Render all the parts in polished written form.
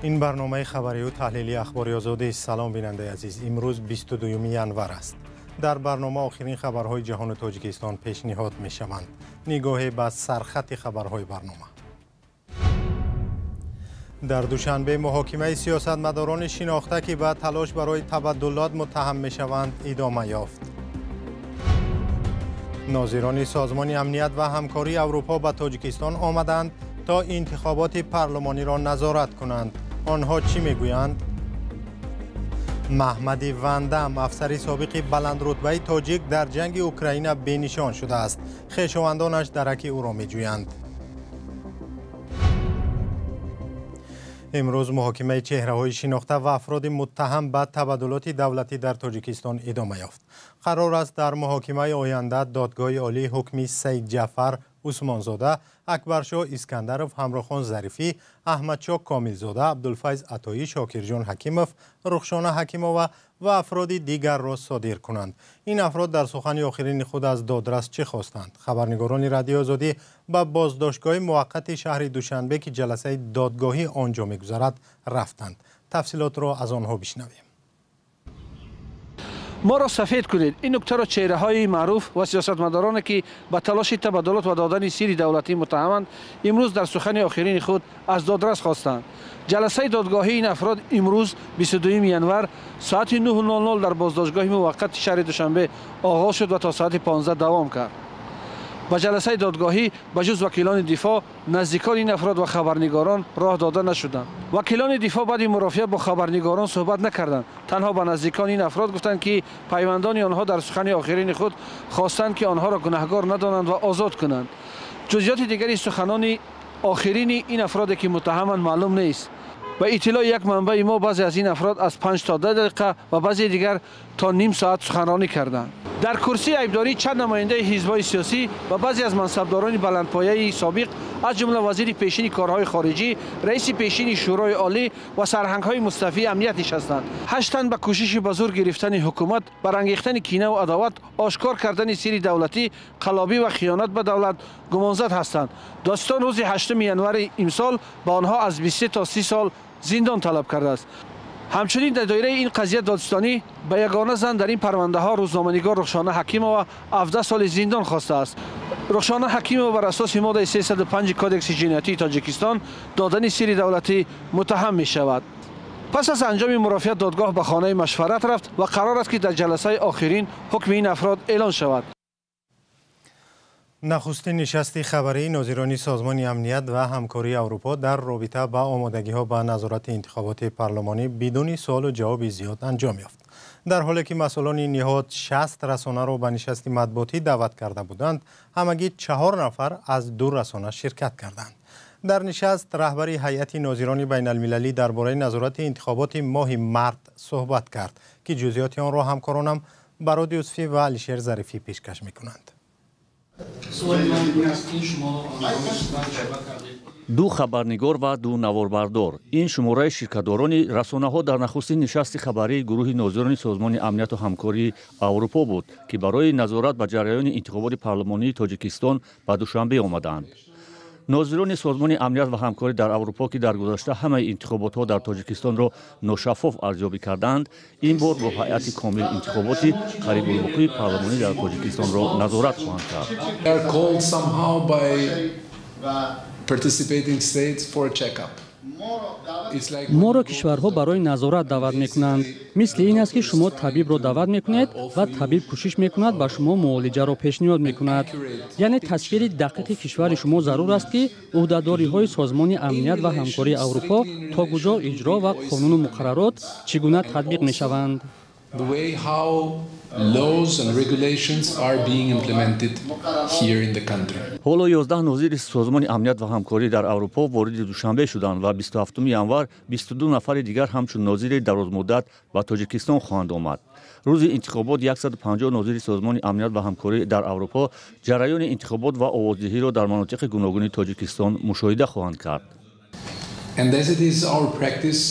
این برنامه خبری و تحلیلی اخباری آزادی است. سلام بیننده عزیز. امروز 22 ینور است. در برنامه آخرین خبرهای جهان و تاجیکستان پیشنهاد می شوند. نگاهی به سرخط خبرهای برنامه. در دوشنبه محاکمه سیاستمداران شناخته که به تلاش برای تبدلات متهم می شوند ادامه یافت. ناظران سازمان امنیت و همکاری اروپا به تاجیکستان آمدند تا انتخابات پارلمانی را نظارت کنند. آنها چی میگویند؟ محمد وندم، افسر سابق بلندرتبه تاجیک در جنگ اوکراین بینشان شده است. خویشاوندانش درک او را میجویند. امروز محاکمه چهره‌های شناخته و افراد متهم به تبدلات دولتی در تاجیکستان ادامه یافت. قرار است در محاکمه آینده دادگاه عالی حکمی سید جعفر عثمانزاده، اکبرشاه اسکندرов، همراخان ظریفی، احمدشاه کاملزاده، عبدالفیض عطایی، شاکرجان حکیمov، رخشانه حکیمova و افراد دیگر را صادر کنند. این افراد در سخن آخرین خود از دادرس چه خواستند؟ خبرنگاران رادیو آزادی به بازداشتگاه موقت شهر دوشنبه که جلسه دادگاهی آنجا می‌گذرد رفتند. تفصیلات را از آنها بشنویم. ما را سفید کنید. این نکته را چهره‌های معروف و سیاستمدارانی که به تلاش تبدلات و دادن سیر دولتی متهمند امروز در سخن آخرین خود از دادرس خواستند. جلسه دادگاهی این افراد امروز 22 ینور ساعت 9:00 در بازداشتگاه موقت شهر دوشنبه آغاز شد و تا ساعت 15 دوام کرد. با جلسه دادگاهی به جز وکیلان دفاع، نزدیکان این افراد و خبرنگاران راه داده نشدند. وکیلان دفاع بعد مرافعه با خبرنگاران صحبت نکردند. تنها به نزدیکان این افراد گفتند که پیوندان آنها در سخن آخرین خود خواستند که آنها را گناهکار ندانند و آزاد کنند. جزئیات دیگری سخنان آخرین این افراد که متهمند معلوم نیست. به اطلاع یک منبع ما بعضی از این افراد از 5 تا 10 دقیقه و بعضی دیگر تا نیم ساعت سخنرانی کردند. در کرسی عیبداری چند نماینده حزب‌های سیاسی و بعضی از منصبداران بلندپایه سابق از جمله وزیر پیشین کارهای خارجی، رئیس پیشین شورای عالی و سرهنگ‌های مستعفی امنیت نشستند. 8 تن به کوشش به زور گرفتن حکومت، برانگیختن کینه و عداوت، آشکار کردن سیر دولتی، قلابی و خیانت به دولت گمانزد هستند. داستان روز 8 ینور امسال به آنها از 23 تا 30 سال زندان طلب کرده است. همچنین در دایره این قضیه دادستانی به یگانه زن در این پرونده ها روزنامه‌نگار رخشانه حکیمova 17 سال زندان خواسته است. رخشانه حکیمova بر اساس ماده 305 کدکس جنایتی تاجیکستان دادن سیر دولتی متهم می شود. پس از انجام مرافعه دادگاه به خانه مشورت رفت و قرار است که در جلسه آخرین حکم این افراد اعلان شود. نخستین نشست خبری ناظران سازمان امنیت و همکاری اروپا در رابطه با آمادگی‌ها به نظارت انتخابات پارلمانی بدون سوال و جواب زیاد انجام یافت. در حالی که مسئولان نهاد 60 رسانه را به نشست مطبوعاتی دعوت کرده بودند، همگی 4 نفر از 2 رسانه شرکت کردند. در نشست رهبر هیئت ناظران بین المللی درباره نظارت انتخابات ماه مارس صحبت کرد که جزئیات آن را همکارانم براد یوسفی و علیشیر ظریفی پیشکش می‌کنند. دو خبرنگار و دو نواربردار این شماره شرکت‌داران رسانه‌ها در نخستین نشست خبری گروه ناظران سازمان امنیت و همکاری اروپا بود که برای نظارت به جریان انتخابات پارلمانی تاجیکستان به دوشنبه آمدند. ناظران سازمان امنیت و همکاری در اروپا که در گذشته همه انتخابات‌ها در تاجیکستان را ناشفاف ارزیابی کردند، این بار با هیئت کامل انتخاباتی قریب الوقوع پارلمانی در تاجیکستان را نظارت خواهند کرد. ما را کشورها برای نظارت دعوت میکنند. مثل این است که شما طبیب را دعوت میکنید و طبیب کوشش میکند با شما معالجه را پیشنهاد میکند. یعنی تصویر دقیق کشور شما ضرور است که عهده‌داری های سازمان امنیت و همکاری اروپا تا کجا اجرا و قانون و مقررات چگونه تطبیق میشوند. The way how laws and regulations are being implemented here in the country. حالا 11 ناظر سازمان امنیت و همکاری در اروپا وارد دوشنبه شدند و 27 ینور 22 نفر دیگر همچون ناظر درازمدت به تاجیکستان خواهند آمد. روز انتخابات 150 ناظر سازمان امنیت و همکاری در اروپا جریان انتخابات و آوازدهی را در مناطق گوناگون تاجیکستان مشاهده خواهند کرد. And as it is our practice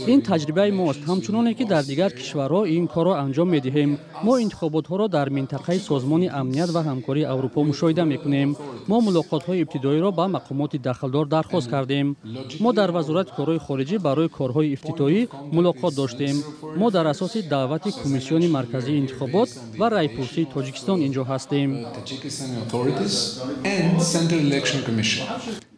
این تجربه ماست. همچنانه که در دیگر کشورها این کار را انجام می‌دهیم. ما انتخابات ها را در منطقه سازمان امنیت و همکاری اروپا مشاهده می‌کنیم. ما ملاقات های ابتدایی را با مقامات دخلدار درخواست کردیم. ما در وزارت کارهای خارجی برای کارهای افتتاحی ملاقات داشتیم. ما در اساس دعوت کمیسیون مرکزی انتخابات و رایپرسی تاجیکستان اینجا هستیم.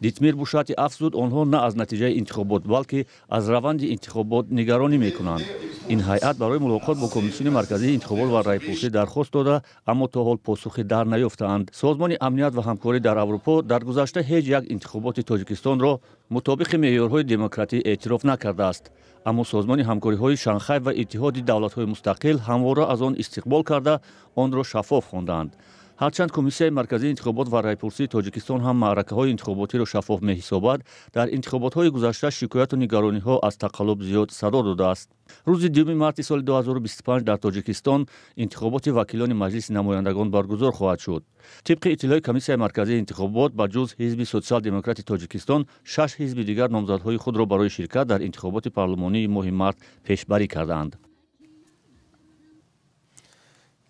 دیتمیر بوشاتی افزود آنها نه از نتیجه انتخابات بلکه از روند انتخابات نگرانی میکنند. این هیئت برای ملاقات با کمیسیون مرکزی انتخابات و رایپرسی درخواست داده اما تا حال پاسخی در نیافتند. سازمان امنیت و همکاری در اروپا در گذشته هیچ یک انتخابات تاجیکستان را مطابق معیارهای دموکراتی اعتراف نکرده است. اما سازمان همکاری‌های شانگهای و اتحاد دولت‌های مستقل همواره از آن استقبال کرده آن را شفاف خواندند. هرچند کمیسیون مرکزی انتخابات و رایپرسی تاجیکستان هم معرکه‌های انتخاباتی را شفاف می‌حسابد، در انتخابات‌های گذشته شکایت و نگرانی‌ها از تقلب زیاد صدا داده است. روز 2 مارس سال 2025 در تاجیکستان انتخابات وکیلان مجلس نمایندگان برگزار خواهد شد. طبق اطلاع کمیسیون مرکزی انتخابات به جز حزب سوسیال دموکرات تاجیکستان 6 حزب دیگر نامزدهای خود را برای شرکت در انتخابات پارلمانی ماه مارس پیشبری کردند.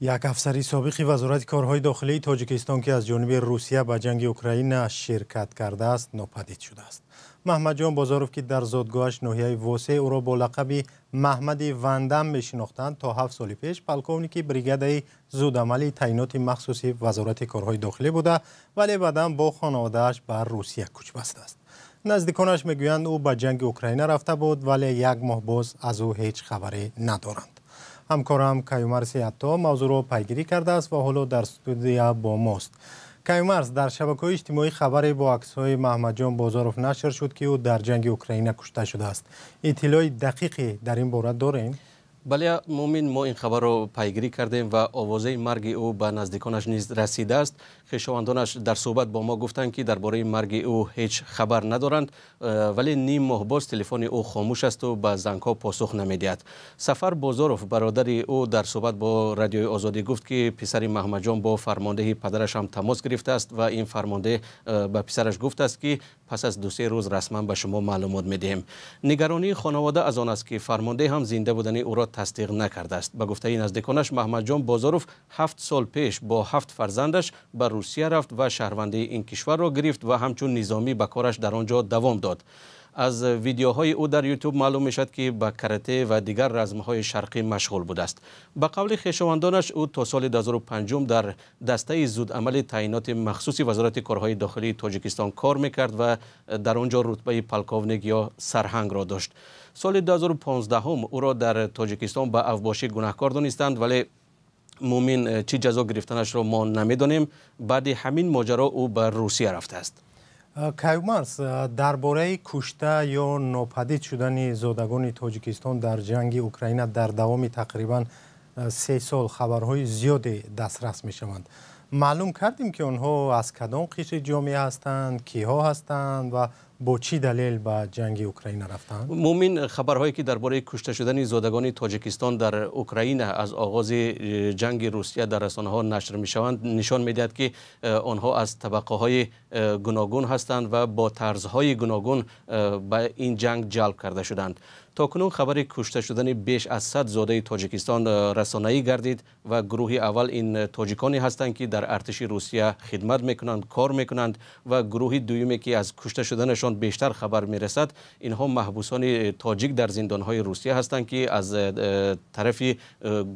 یک افسر سابق وزارت کارهای داخلی تاجیکستان که از جانب روسیه به جنگ اوکراین شرکت کرده است ناپدید شده است. محمد جان بازاروف که در زادگاهش ناحیه واسه او را با لقب محمد وندم میشناختند تا 7 سال پیش پلکونیکی بریگاد زودعملی تعیینات مخصوصی وزارت کارهای داخلی بوده ولی بعدا با خانواده‌اش به روسیه کوچ بسته است. نزدیکانش میگویند او به جنگ اوکراین رفته بود ولی یک ماه باز از او هیچ خبری ندارند. همکارم کیومرس عطا موضوع را پیگیری کرده است و حالا در استودیو با ماست. کیومرس، در شبکه‌های اجتماعی خبری با عکس‌های محمد جان بازاروف نشر شد که او در جنگ اوکراین کشته شده است. اطلاع دقیقی در این باره دارین؟ بله مومن، ما این خبر رو پیگیری کردیم و آوازه مرگ او به نزدیکانش نیز رسیده است. خویشاوندانش در صحبت با ما گفتند که درباره مرگ او هیچ خبر ندارند ولی نیم ماه باز تلفن او خاموش است و به زنگ‌ها پاسخ نمی‌دهد. سفر بازاروف برادر او در صحبت با رادیوی آزادی گفت که پسر محمد جان با فرمانده پدرش هم تماس گرفته است و این فرمانده به پسرش گفته است که پس از 2-3 روز رسما به شما معلومات می‌دهیم. نگرانی خانواده از آن است که فرمانده هم زنده بودن او را تصدیق نکرده است. به گفته نزدیکانش محمد جان بازاروف 7 سال پیش با 7 فرزندش به روسیه رفت و شهروندی این کشور را گرفت و همچون نظامی به کارش در آنجا دوام داد. از ویدیوهای او در یوتیوب معلوم میشد که به کراته و دیگر رزمهای شرقی مشغول بوده است. به قول خویشاوندانش او تا سال 2005 در دسته زودعمل تعیینات مخصوصی وزارت کارهای داخلی تاجیکستان کار میکرد و در آنجا رتبه پلکاونیک یا سرهنگ را داشت. سال 2015 او را در تاجیکستان به اوباشی گناهکار دانستند ولی مومن چی جزا گرفتنش را ما نمیدانیم. بعد همین ماجرا او به روسیه رفته است. کیومرس، درباره کشته یا ناپدید شدن زادگان تاجیکستان در جنگ اوکراین در دوام تقریبا 3 سال خبرهای زیادی دسترس می شوند. معلوم کردیم که آنها از کدام قشر جامعه هستند، کیها هستند و با چی دلیل به جنگ اوکراین رفتند؟ مومن، خبرهایی که درباره کشته شدن زادگان تاجیکستان در اوکراین از آغاز جنگ روسیه در رسانه‌ها نشر می‌شوند نشان می‌دهد که آنها از طبقه‌های گوناگون هستند و با طرزهای گوناگون به این جنگ جلب کرده شدند. تاکنون خبر کشته شدن بیش از 100 زاده تاجیکستان رسانه‌ای گردید و گروه اول این تاجیکانی هستند که در ارتش روسیه خدمت میکنند، کار میکنند و گروه دومی که از کشته شدنشان بیشتر خبر میرسد اینها محبوسان تاجیک در زندانهای روسیه هستند که از طرف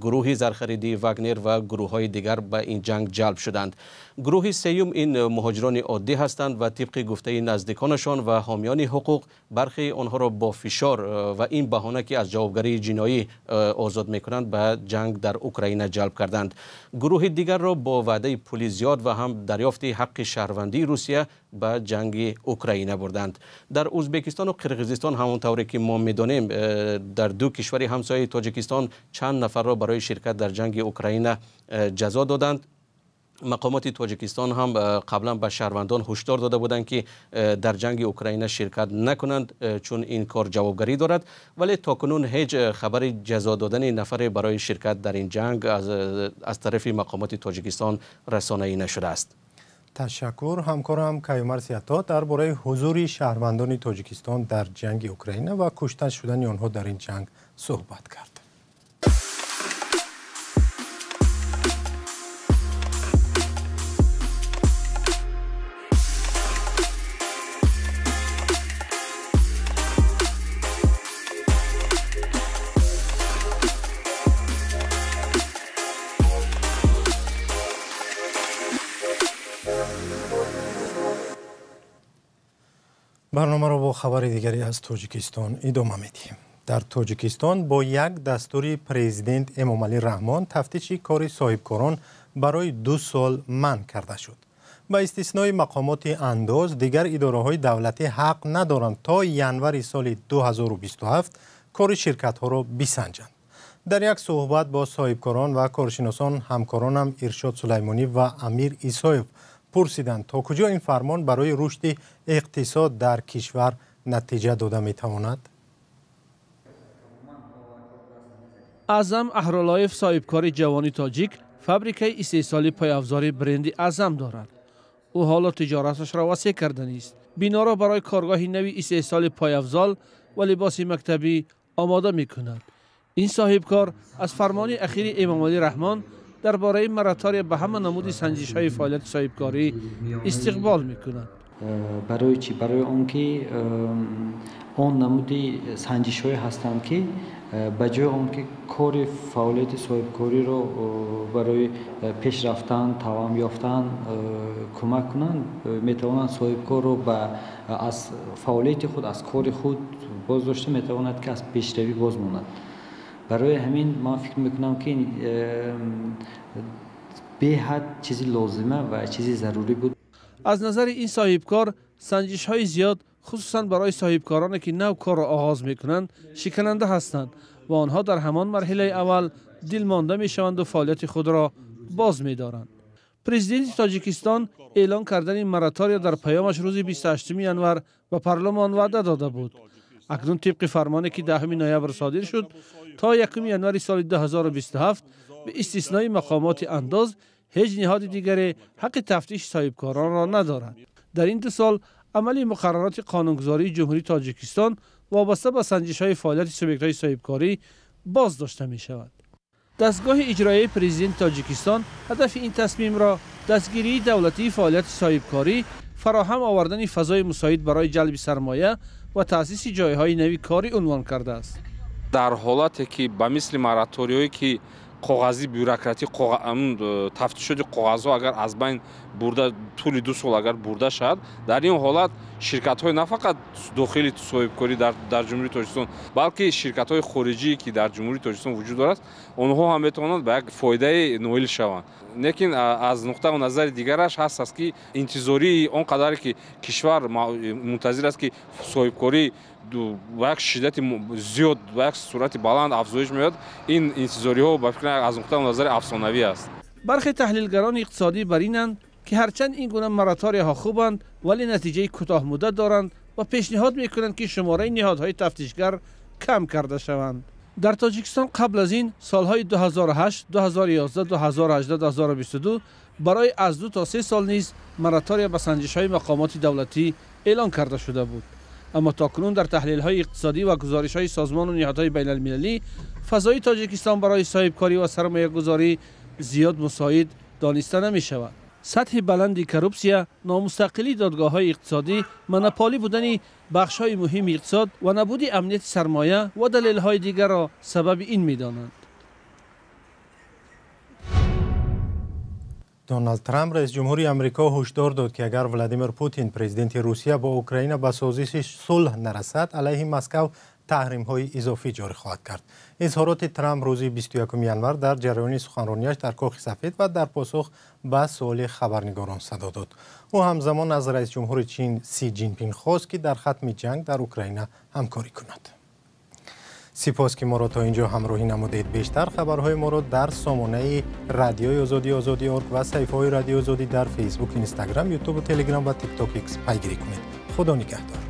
گروه زرخریدی واگنر و گروه‌های دیگر به این جنگ جلب شدند. گروه سوم این مهاجران عادی هستند و طبق گفته نزدیکانشان و حامیان حقوق برخی آنها را با فشار و این بهانه که از جوابگری جنایی آزاد میکنند به جنگ در اوکراین جلب کردند. گروه دیگر را با وعده پول زیاد و هم دریافت حق شهروندی روسیه به جنگ اوکراین بردند. در ازبکستان و قرقیزستان همونطوری که ما میدانیم در دو کشور همسایه تاجیکستان چند نفر را برای شرکت در جنگ اوکراین جزا دادند. مقامات تاجیکستان هم قبلا به شهروندان هشدار داده بودند که در جنگ اوکراین شرکت نکنند چون این کار جوابگری دارد ولی تاکنون هیچ خبر جزا دادن نفر برای شرکت در این جنگ از طرف مقامات تاجیکستان رسانه‌ای نشده است. تشکر. همکارم کیومرث سیاتا درباره حضور شهروندان تاجیکستان در جنگ اوکراین و کشته شدن آنها در این جنگ صحبت کرد. برنامه را با خبر دیگری از تاجیکستان ادامه میدیم. در تاجیکستان با یک دستور پرزیدنت امامعلی رحمان تفتیش کار صاحبکاران برای 2 سال منع کرده شد. با استثنای مقامات انداز، دیگر اداره‌های دولتی حق ندارند تا ینور سال 2027 کار شرکت‌ها را بسنجند. در یک صحبت با صاحبکاران و کارشناسان همکارانم ارشاد سلیمانی و امیر ایسایف پرسیدند تا کجا این فرمان برای رشد اقتصاد در کشور نتیجه داده میتواند؟ اعظم اهرالایف صاحبکار جوانی تاجیک فابریکه استحصال پایافزار برند اعظم دارد. او حالا تجارتش را وسیع کرده است. بنا را برای کارگاه نوی استحصال پایافزار و لباس مکتبی آماده میکند. این صاحبکار از فرمان اخیر امامعلی رحمان درباره مراتار به همه نمود سنجش‌های فعالیت صاحبکاری استقبال می‌کند. برای چی؟ برای آنکه آن نمودی سنجش‌های هستند که به جای آنکه کار فعالیت صاحبکاری را برای پیش رفتن، توام یافتن کمک کنند، می‌توانند صاحبکار را از فعالیت خود، از کار خود باز داشته می‌تواند که از پیشروی باز ماند. برای همین من فکر میکنم که به حد چیزی لازمه و چیزی ضروری بود. از نظر این صاحبکار سنجش های زیاد خصوصا برای صاحبکارانی که نو کار را آغاز میکنند شکننده هستند و آنها در همان مرحله اول دلمانده میشوند و فعالیت خود را باز میدارند. پرزیدنت تاجیکستان اعلان کردن این مراتار در پیامش روز 28 ینور به پارلمان وعده داده بود. اکنون طبق فرمانی که 10 نوامبر صادر شد تا 1 ینور سال 2027 به استثنای مقامات انداز هیچ نهاد دیگری حق تفتیش صاحبکاران را ندارد. در این 2 سال عملی مقررات قانونگذاری جمهوری تاجیکستان وابسته به سنجش‌های فعالیت سوبیکت‌های صاحبکاری باز داشته می شود. دستگاه اجرایی پرزیدنت تاجیکستان هدف این تصمیم را دستگیری دولتی فعالیت صاحبکاری، فراهم آوردن فضای مساعد برای جلب سرمایه و تأسیس جایهای نوی کاری عنوان کرده است. در حالتی که به مثل مراتوریایی که کاغذی بوروکراتی تفتیش شده کاغذها اگر از بین برده طول 2 سال اگر برده شد، در این حالت شرکت های نه فقط داخلی صاحبکاری در جمهوری تاجیکستان بلکه شرکت های خارجی که در جمهوری تاجیکستان وجود دارد آنها هم میتوانند به یک فایده نایل شوند. لیکن از نقطه نظر دیگرش هست که انتظاری آن قدری که کشور منتظر است که صاحبکاری و یک شدت زیاد و یک صورت بلند افزایش میاد، این انتظاری ها به فکر از نقطه نظر افسانوی است. برخی تحلیلگران اقتصادی بر اینند که هرچند این گونه مراتاری ها خوبند ولی نتیجه کوتاه مدت دارند و پیشنهاد میکنند که شماره نهادهای تفتیشگر کم کرده شوند. در تاجیکستان قبل از این سالهای 2008، 2011، 2018، 2022 برای از 2 تا 3 سال نیز مراتاری به سنجش‌های مقامات دولتی اعلان کرده شده بود. اما تاکنون در تحلیل‌های اقتصادی و گزارش‌های سازمان و نهادهای بین‌المللی فضای تاجیکستان برای صاحبکاری و سرمایه‌گذاری زیاد مساعد دانسته نمی‌شود. سطح بلندی کروپسیا، نامستقلی دادگاه‌های اقتصادی، منپالی بودن بخش‌های مهم اقتصاد و نبود امنیت سرمایه و دلایل دیگر را سبب این می‌دانند. دونالد ترامپ رئیس جمهوری آمریکا هشدار داد که اگر ولادیمیر پوتین پرزیدنت روسیه با اوکراین به سازش صلح نرسد علیه مسکو تحریم‌های اضافی جاری خواهد کرد. اظهارات ترامپ روز 21 ینور در جریان سخنرانیش در کاخ سفید و در پاسخ به سوال خبرنگاران صدا داد. او همزمان از رئیس جمهور چین سی جین پینگ خواست که در ختم جنگ در اوکراین همکاری کند. سپاس که ما را تا اینجا همراهی نمودید. بیشتر خبرهای ما را در سامانه رادیوی آزادی آزادی.org و صفحه‌های رادیو آزادی در فیسبوک، اینستاگرام، یوتیوب و تلگرام و تیک تاک ایکس پیگیری کنید. خدا نگهدار.